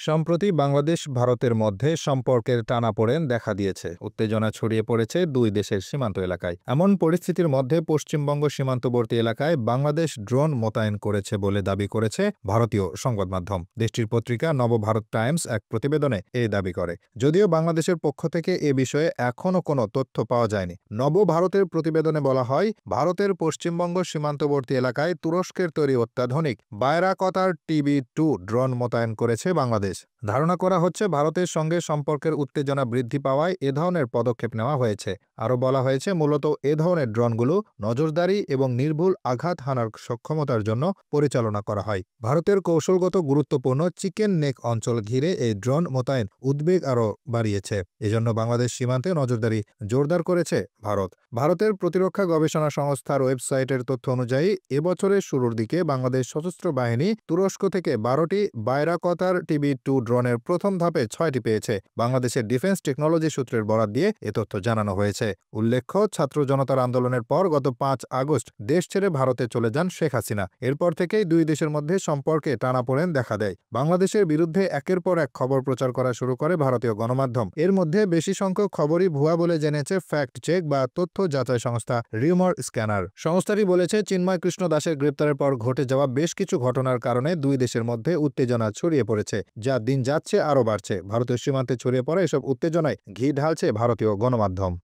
সম্প্রতি বাংলাদেশ ভারতের মধ্যে সম্পর্কের টানাপোড়েন দেখা দিয়েছে। উত্তেজনা ছড়িয়ে পড়েছে দুই দেশের সীমান্ত এলাকায়। এমন পরিস্থিতির মধ্যে পশ্চিমবঙ্গ সীমান্তবর্তী এলাকায় বাংলাদেশ ড্রোন মোতায়েন করেছে বলে দাবি করেছে ভারতীয় সংবাদ মাধ্যম। দেশটির পত্রিকা নবভারত টাইমস এক প্রতিবেদনে এই দাবি করে। যদিও বাংলাদেশের পক্ষ থেকে এ বিষয়ে এখনও কোনো তথ্য পাওয়া যায়নি। নবভারতের প্রতিবেদনে বলা হয়, ভারতের পশ্চিমবঙ্গ সীমান্তবর্তী এলাকায় তুরস্কের তৈরি অত্যাধুনিক বায়রাকতার TB2 ড্রোন মোতায়েন করেছে বাংলাদেশ। ধারণা করা হচ্ছে ভারতের সঙ্গে সম্পর্কের উত্তেজনা বৃদ্ধি পাওয়ায় এ ধরনের পদক্ষেপ নেওয়া হয়েছে। আরও বলা হয়েছে, মূলত এ ধরনের ড্রোনগুলো নজরদারি এবং নির্ভুল আঘাত হানার সক্ষমতার জন্য পরিচালনা করা হয়। ভারতের কৌশলগত গুরুত্বপূর্ণ চিকেন নেক অঞ্চল ঘিরে এই ড্রোন মোতায়েন উদ্বেগ আরও বাড়িয়েছে। এজন্য বাংলাদেশ সীমান্তে নজরদারি জোরদার করেছে ভারত। ভারতের প্রতিরক্ষা গবেষণা সংস্থার ওয়েবসাইটের তথ্য অনুযায়ী এবছরের শুরুর দিকে বাংলাদেশ সশস্ত্র বাহিনী তুরস্ক থেকে 12টি বায়রাকতার TB2 ড্রোনের প্রথম ধাপে 6টি পেয়েছে। বাংলাদেশের ডিফেন্স টেকনোলজি সূত্রের বরাত দিয়ে এ তথ্য জানানো হয়েছে। উল্লেখ্য, ছাত্র জনতার আন্দোলনের পর গত 5 আগস্ট দেশ ছেড়ে ভারতে চলে যান শেখ হাসিনা। এরপর থেকেই দুই দেশের মধ্যে সম্পর্কে টানাপোড়েন দেখা দেয়। বাংলাদেশের বিরুদ্ধে একের পর এক খবর প্রচার করা শুরু করে ভারতীয় গণমাধ্যম। এর মধ্যে বেশি সংখ্যক খবরই ভুয়া বলে জেনেছে ফ্যাক্ট চেক বা তথ্য যাচাই সংস্থা রিউমার স্ক্যানার। সংস্থাটি বলেছে, চিন্ময় কৃষ্ণ দাসের গ্রেপ্তারের পর ঘটে যাওয়া বেশ কিছু ঘটনার কারণে দুই দেশের মধ্যে উত্তেজনা ছড়িয়ে পড়েছে, যা দিন যাচ্ছে আরও বাড়ছে। ভারতীয় সীমান্তে ছড়িয়ে পড়া এসব উত্তেজনায় ঘি ঢালছে ভারতীয় গণমাধ্যম।